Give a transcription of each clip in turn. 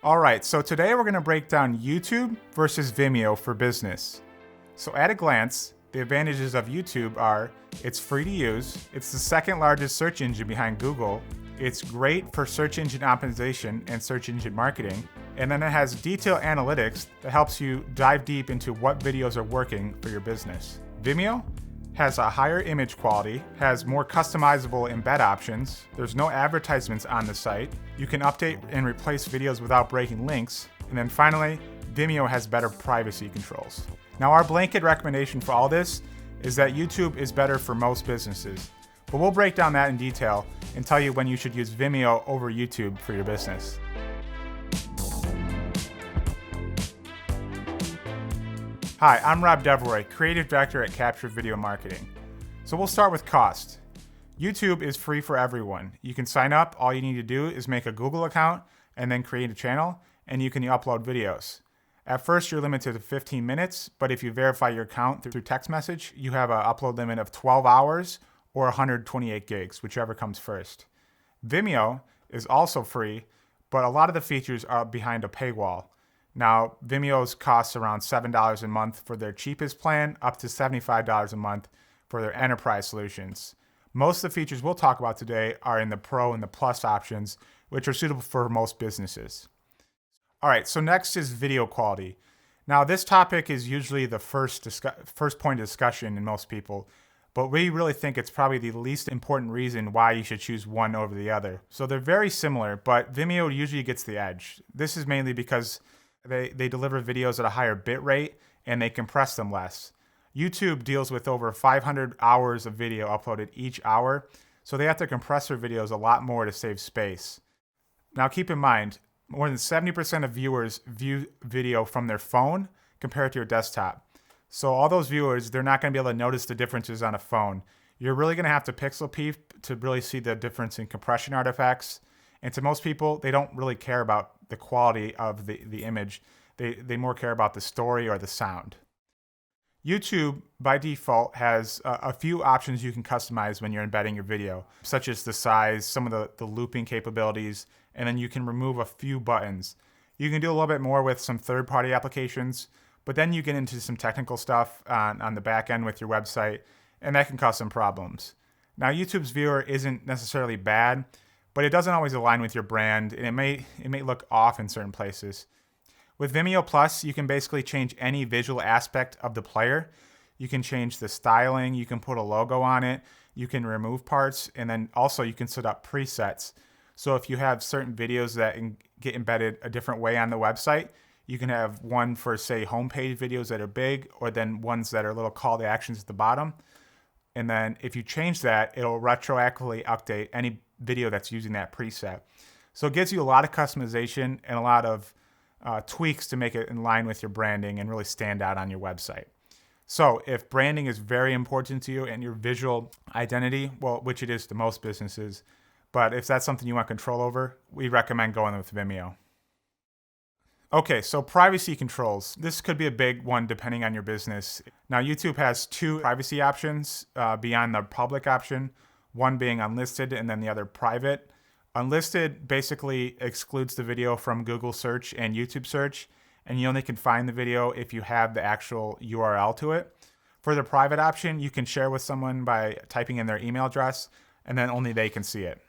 All right, so today we're going to break down YouTube versus Vimeo for business. So at a glance, the advantages of YouTube are it's free to use, it's the second largest search engine behind Google, it's great for search engine optimization and search engine marketing, and then it has detailed analytics that helps you dive deep into what videos are working for your business. Vimeo has a higher image quality, has more customizable embed options, there's no advertisements on the site, you can update and replace videos without breaking links, and then finally, Vimeo has better privacy controls. Now our blanket recommendation for all this is that YouTube is better for most businesses, but we'll break down that in detail and tell you when you should use Vimeo over YouTube for your business. Hi, I'm Rob Deveroy, Creative Director at Capture Video Marketing. So we'll start with cost. YouTube is free for everyone. You can sign up, all you need to do is make a Google account and then create a channel, and you can upload videos. At first, you're limited to 15 minutes, but if you verify your account through text message, you have an upload limit of 12 hours or 128 gigs, whichever comes first. Vimeo is also free, but a lot of the features are behind a paywall. Now, Vimeo's costs around $7 a month for their cheapest plan, up to $75 a month for their enterprise solutions. Most of the features we'll talk about today are in the Pro and the Plus options, which are suitable for most businesses. All right, so next is video quality. Now, this topic is usually the first point of discussion in most people, but we really think it's probably the least important reason why you should choose one over the other. So they're very similar, but Vimeo usually gets the edge. This is mainly because they deliver videos at a higher bit rate and they compress them less. YouTube deals with over 500 hours of video uploaded each hour, so they have to compress their videos a lot more to save space. Now keep in mind, more than 70% of viewers view video from their phone compared to your desktop. So all those viewers, they're not going to be able to notice the differences on a phone. You're really going to have to pixel peep to really see the difference in compression artifacts. And to most people, they don't really care about the quality of the image. They more care about the story or the sound. YouTube, by default, has a few options you can customize when you're embedding your video, such as the size, some of the looping capabilities, and then you can remove a few buttons. You can do a little bit more with some third-party applications, but then you get into some technical stuff on the back end with your website, and that can cause some problems. Now, YouTube's viewer isn't necessarily bad, but it doesn't always align with your brand, and it may look off in certain places. With Vimeo Plus, you can basically change any visual aspect of the player. You can change the styling, you can put a logo on it, you can remove parts, and then also you can set up presets. So if you have certain videos that get embedded a different way on the website, you can have one for, say, homepage videos that are big, or then ones that are little call to actions at the bottom. And then if you change that, it'll retroactively update any video that's using that preset. So it gives you a lot of customization and a lot of tweaks to make it in line with your branding and really stand out on your website. So if branding is very important to you and your visual identity, well, which it is to most businesses, but if that's something you want control over, we recommend going with Vimeo. Okay, so privacy controls. This could be a big one depending on your business. Now, YouTube has two privacy options beyond the public option, one being unlisted and then the other private. Unlisted basically excludes the video from Google search and YouTube search, and you only can find the video if you have the actual URL to it. For the private option, you can share with someone by typing in their email address, and then only they can see it.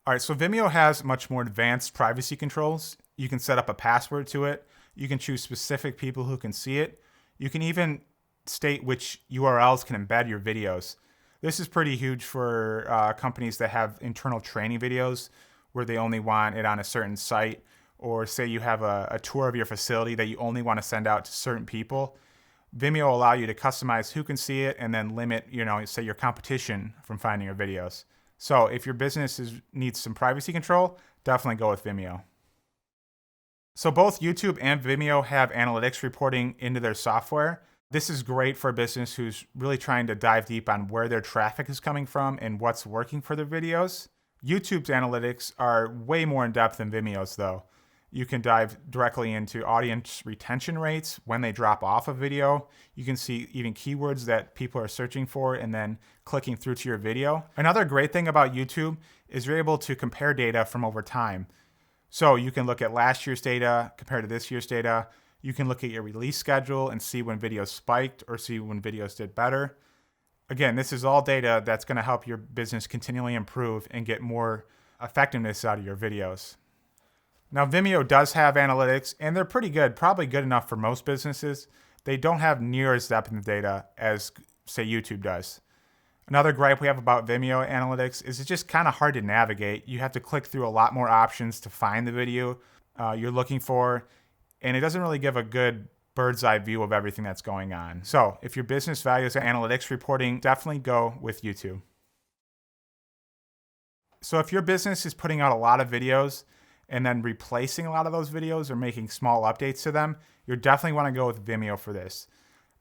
All right, so Vimeo has much more advanced privacy controls. You can set up a password to it. You can choose specific people who can see it. You can even state which URLs can embed your videos. This is pretty huge for companies that have internal training videos where they only want it on a certain site, or say you have a tour of your facility that you only want to send out to certain people. Vimeo will allow you to customize who can see it and then limit, say your competition from finding your videos. So if your business needs some privacy control, definitely go with Vimeo. So both YouTube and Vimeo have analytics reporting into their software. This is great for a business who's really trying to dive deep on where their traffic is coming from and what's working for their videos. YouTube's analytics are way more in depth than Vimeo's though. You can dive directly into audience retention rates when they drop off a video. You can see even keywords that people are searching for and then clicking through to your video. Another great thing about YouTube is you're able to compare data from over time. So you can look at last year's data compared to this year's data. You can look at your release schedule and see when videos spiked or see when videos did better. Again, this is all data that's going to help your business continually improve and get more effectiveness out of your videos. Now, Vimeo does have analytics, and they're pretty good, probably good enough for most businesses. They don't have near as depth in the data as, say, YouTube does. Another gripe we have about Vimeo analytics is it's just kind of hard to navigate. You have to click through a lot more options to find the video you're looking for, and it doesn't really give a good bird's eye view of everything that's going on. So if your business values analytics reporting, definitely go with YouTube. So if your business is putting out a lot of videos and then replacing a lot of those videos or making small updates to them, you definitely want to go with Vimeo for this.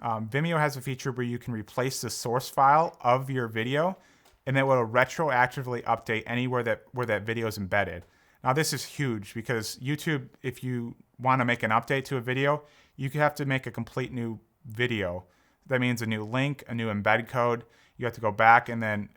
Vimeo has a feature where you can replace the source file of your video, and it will retroactively update anywhere where that video is embedded. Now this is huge because YouTube, if you want to make an update to a video, you have to make a complete new video. That means a new link, a new embed code. You have to go back and then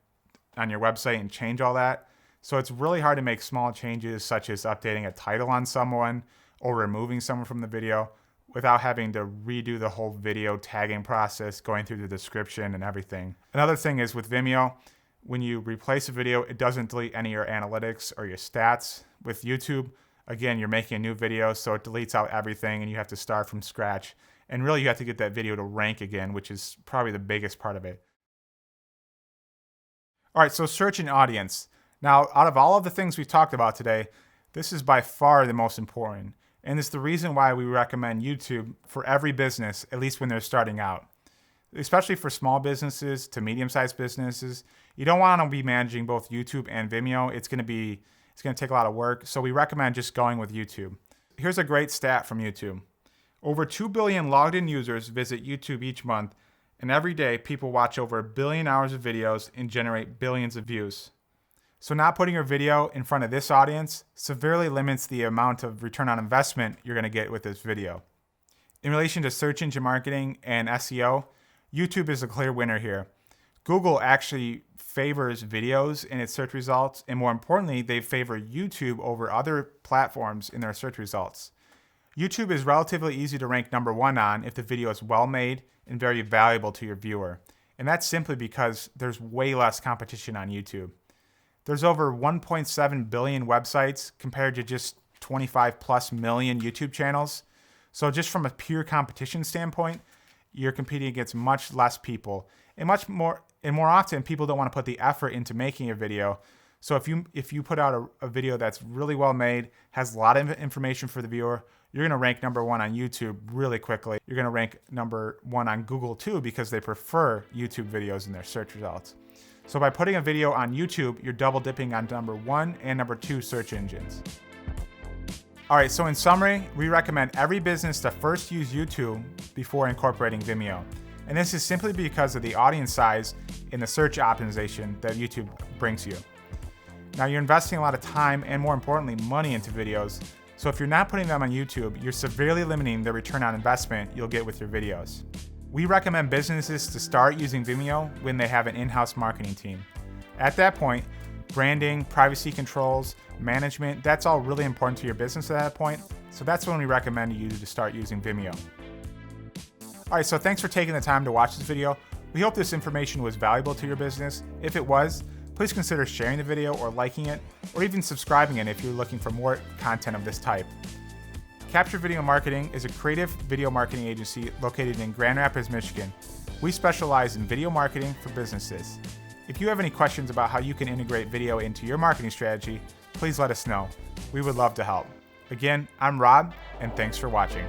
on your website and change all that. So it's really hard to make small changes such as updating a title on someone or removing someone from the video without having to redo the whole video tagging process, going through the description and everything. Another thing is with Vimeo, when you replace a video, it doesn't delete any of your analytics or your stats. With YouTube, again, you're making a new video, so it deletes out everything and you have to start from scratch. And really, you have to get that video to rank again, which is probably the biggest part of it. All right, so search and audience. Now, out of all of the things we've talked about today, this is by far the most important. And it's the reason why we recommend YouTube for every business, at least when they're starting out. Especially for small businesses to medium-sized businesses. You don't want to be managing both YouTube and Vimeo. It's going to take a lot of work. So we recommend just going with YouTube. Here's a great stat from YouTube. Over 2 billion logged in users visit YouTube each month, and every day people watch over 1 billion hours of videos and generate billions of views. So not putting your video in front of this audience severely limits the amount of return on investment you're going to get with this video. In relation to search engine marketing and SEO, YouTube is a clear winner here. Google actually favors videos in its search results, and more importantly, they favor YouTube over other platforms in their search results. YouTube is relatively easy to rank number 1 on if the video is well made and very valuable to your viewer. And that's simply because there's way less competition on YouTube. There's over 1.7 billion websites compared to just 25 plus million YouTube channels. So just from a pure competition standpoint, you're competing against much less people, and more often people don't want to put the effort into making a video. So if you put out a video that's really well made, has a lot of information for the viewer, you're going to rank number 1 on YouTube really quickly. You're going to rank number 1 on Google too, because they prefer YouTube videos in their search results. So by putting a video on YouTube, you're double dipping on number 1 and number 2 search engines. All right, so in summary, we recommend every business to first use YouTube before incorporating Vimeo. And this is simply because of the audience size and the search optimization that YouTube brings you. Now you're investing a lot of time and, more importantly, money into videos. So if you're not putting them on YouTube, you're severely limiting the return on investment you'll get with your videos. We recommend businesses to start using Vimeo when they have an in-house marketing team. At that point, branding, privacy controls, management, that's all really important to your business at that point. So that's when we recommend you to start using Vimeo. All right, so thanks for taking the time to watch this video. We hope this information was valuable to your business. If it was, please consider sharing the video or liking it, or even subscribing it if you're looking for more content of this type. Capture Video Marketing is a creative video marketing agency located in Grand Rapids, Michigan. We specialize in video marketing for businesses. If you have any questions about how you can integrate video into your marketing strategy, please let us know. We would love to help. Again, I'm Rob, and thanks for watching.